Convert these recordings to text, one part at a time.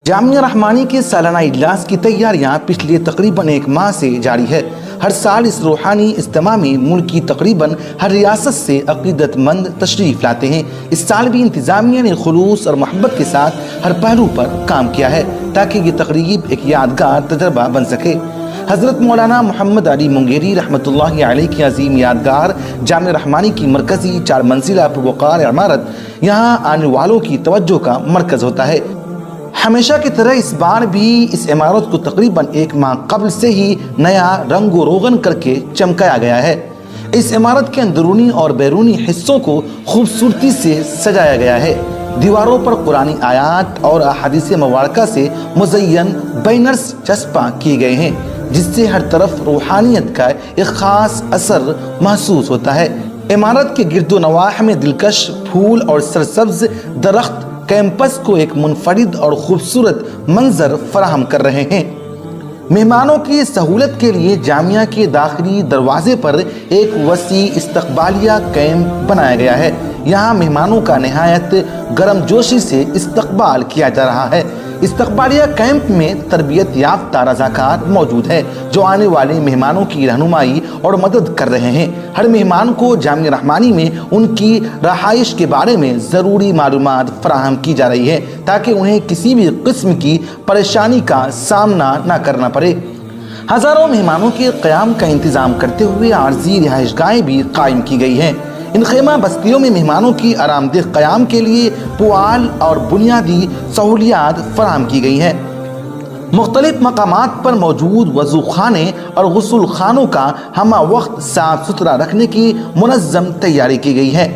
जामिया रहमानी के सालाना इजलास की तैयारियां पिछले तकरीबन एक माह से जारी है। हर साल इस रूहानी इज्तिमा में मुल्क की तकरीबन हर रियासत से अकीदतमंद तशरीफ लाते हैं। इस साल भी इंतजामिया ने खुलूस और मोहब्बत के साथ हर पहलू पर काम किया है ताकि ये तकरीब एक यादगार तजर्बा बन सके। हज़रत मौलाना मोहम्मद अली मुंगेरी रहमतुल्लाहि अलैह की अजीम यादगार जामिया रहमानी की मरकजी 4 मंजिला पुरवकार इमारत यहाँ आने वालों की तवज्जो का मरकज होता है। हमेशा की तरह इस बार भी इस इमारत को तकरीबन एक माह कबल से ही नया रंगो रोगन करके चमकाया गया है। इस इमारत के अंदरूनी और बैरूनी हिस्सों को खूबसूरती से सजाया गया है। दीवारों पर कुरानी आयात और अहादीस मुबारका से मुज़य्यन बैनर्स चस्पा किए गए हैं जिससे हर तरफ रूहानियत का एक खास असर महसूस होता है। इमारत के गिरदो नवाह में दिलकश फूल और सरसब्ज दरख्त कैंपस को एक मुनफरिद और खूबसूरत मंजर फराहम कर रहे हैं। मेहमानों की सहूलत के लिए जामिया के दाखिली दरवाजे पर एक वसी इस्तकबालिया कैंप बनाया गया है। यहाँ मेहमानों का निहायत गर्मजोशी से इस्तकबाल किया जा रहा है। इस्तकबालिया कैंप में तरबियत याफ्ता रज़ाकार मौजूद है जो आने वाले मेहमानों की रहनुमाई और मदद कर रहे हैं। हर मेहमान को जामिया रहमानी में उनकी रहाइश के बारे में ज़रूरी मालूमात फराहम की जा रही है ताकि उन्हें किसी भी किस्म की परेशानी का सामना न करना पड़े। हज़ारों मेहमानों के क़याम का इंतज़ाम करते हुए आर्जी रिहाइशगाहें भी कायम की गई हैं। इन खेमा बस्तियों में मेहमानों की आरामदेह क़याम के लिए पुआल और बुनियादी सहूलियात फराहम की गई हैं। मुख्तलिफ मकामात पर मौजूद वज़ू खाने और गुस्ल खानों का हमा वक्त साफ सुथरा रखने की मुनज़्ज़म तैयारी की गई है।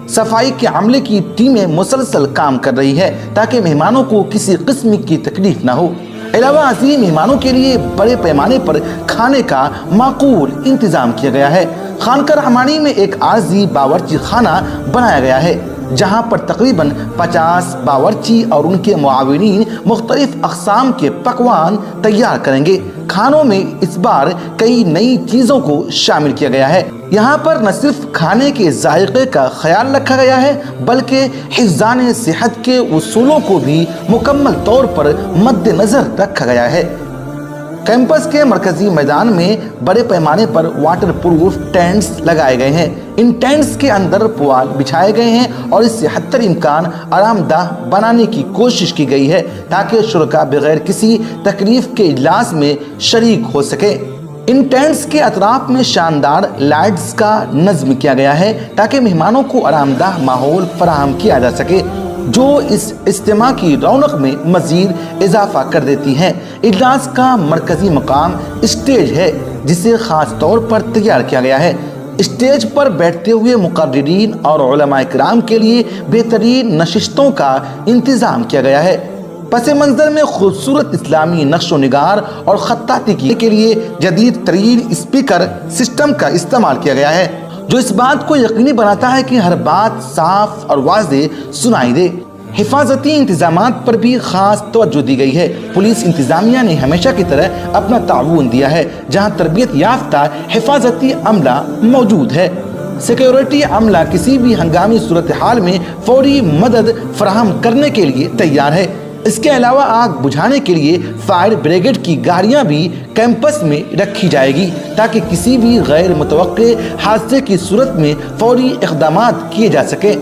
सफाई के अमले की टीमें मुसलसल काम कर रही है ताकि मेहमानों को किसी किस्म की तकलीफ न हो। अलावा अज़ीम मेहमानों के लिए बड़े पैमाने पर खाने का माकूल इंतज़ाम किया गया है। खानका रहमानी में एक आर्जी बावर्ची खाना बनाया गया है जहां पर तकरीबन 50 बावर्ची और उनके मुआविनीन मुख्तलिफ अक़साम के पकवान तैयार करेंगे। खानों में इस बार कई नई चीज़ों को शामिल किया गया है। यहाँ पर न सिर्फ खाने के जायके का ख्याल रखा गया है बल्कि हिफ़्ज़ान सेहत के उसूलों को भी मुकम्मल तौर पर मद्देनज़र रखा गया है। कैंपस के मरकजी मैदान में बड़े पैमाने पर वाटर प्रूफ टेंट्स लगाए गए हैं। इन टेंट्स के अंदर पुआल बिछाए गए हैं और इससे हद इम्कान आरामदाह बनाने की कोशिश की गई है ताकि शुरका बगैर किसी तकलीफ के इजलास में शरीक हो सके। इन टेंट्स के अतराफ में शानदार लाइट्स का नज़्म किया गया है ताकि मेहमानों को आरामदाह माहौल फराहम किया जा सके जो इस इज्तिमा की रौनक में मज़ीद इजाफा कर देती है। इजलास का मरकजी मकाम स्टेज है जिसे ख़ास तौर पर तैयार किया गया है। स्टेज पर बैठते हुए मुक़र्रिरीन और उलमाए किराम के लिए बेहतरीन नशिस्तों का इंतज़ाम किया गया है। पस मंज़र में खूबसूरत इस्लामी नक्शो निगार और ख़त्ताती के लिए जदीद तरीन स्पीकर सिस्टम का इस्तेमाल किया गया है जो इस बात को यकीनी बनाता है कि हर बात साफ और वाज़ेह सुनाई दे। हिफाजती इंतजामात पर भी खास तवज्जो दी गई है। पुलिस इंतजामिया ने हमेशा की तरह अपना ताउन दिया है जहां तरबियत याफ्ता हिफाजती अमला मौजूद है। सिक्योरिटी अमला किसी भी हंगामी सूरत हाल में फौरी मदद फराहम करने के लिए तैयार है। इसके अलावा आग बुझाने के लिए फायर ब्रिगेड की गाड़ियां भी कैंपस में रखी जाएगी ताकि किसी भी गैर मुतवक्के हादसे की सूरत में फौरी इक़दामात किए जा सके।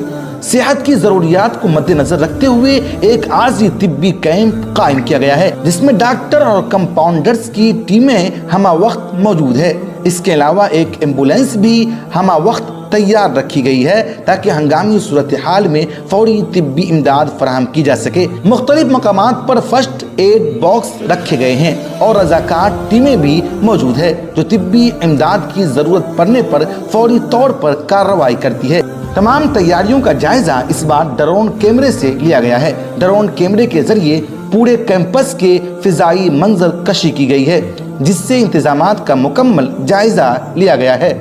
सेहत की ज़रूरियात को मद्देनज़र रखते हुए एक आर्जी तिब्बी कैंप कायम किया गया है जिसमें डॉक्टर और कंपाउंडर्स की टीमें हमा वक्त मौजूद है। इसके अलावा एक एम्बुलेंस भी हमा वक्त तैयार रखी गई है ताकि हंगामी सूरत हाल में फौरी तिब्बी इमदाद फराहम की जा सके। मुख्तलिफ मकामात पर फर्स्ट एड बॉक्स रखे गए हैं और रज़ाकार टीमें भी मौजूद है जो तिब्बी इमदाद की ज़रूरत पड़ने पर फौरी तौर पर कार्रवाई करती है। तमाम तैयारियों का जायजा इस बार ड्रोन कैमरे से लिया गया है। ड्रोन कैमरे के जरिए पूरे कैंपस के फिजाई मंजर कशी की गई है जिससे इंतजामात का मुकम्मल जायजा लिया गया है।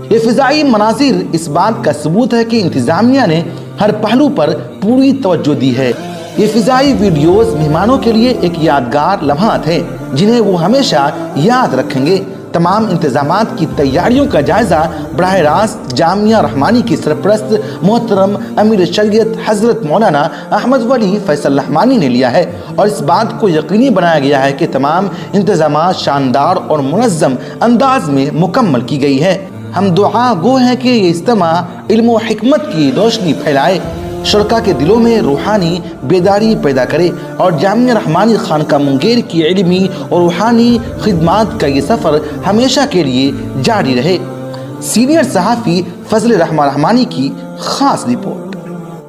ये फिजाई मनाजिर इस बात का सबूत है कि इंतजामिया ने हर पहलू पर पूरी तवज्जो दी है। ये फिजाई वीडियोस मेहमानों के लिए एक यादगार लम्हात है जिन्हें वो हमेशा याद रखेंगे। تمام انتظامات کی تیاریوں کا جائزہ براہ راست جامعہ رحمانی کی سرپرست محترم امیر شریعت حضرت مولانا احمد ولی فیصل رحمانی نے لیا ہے، اور اس بات کو یقینی بنایا گیا ہے کہ تمام انتظامات شاندار اور منظم انداز میں مکمل کی گئی ہے۔ ہم دعا گو ہیں کہ یہ اجتماع علم و حکمت کی روشنی پھیلائے، شرکا کے دلوں میں روحانی بیداری پیدا کرے، اور جامعہ رحمانی خانقاہ منگیر کی علمی اور روحانی خدمات کا یہ سفر ہمیشہ کے لیے جاری رہے۔ سینئر صحافی فضل رحمانی کی خاص رپورٹ۔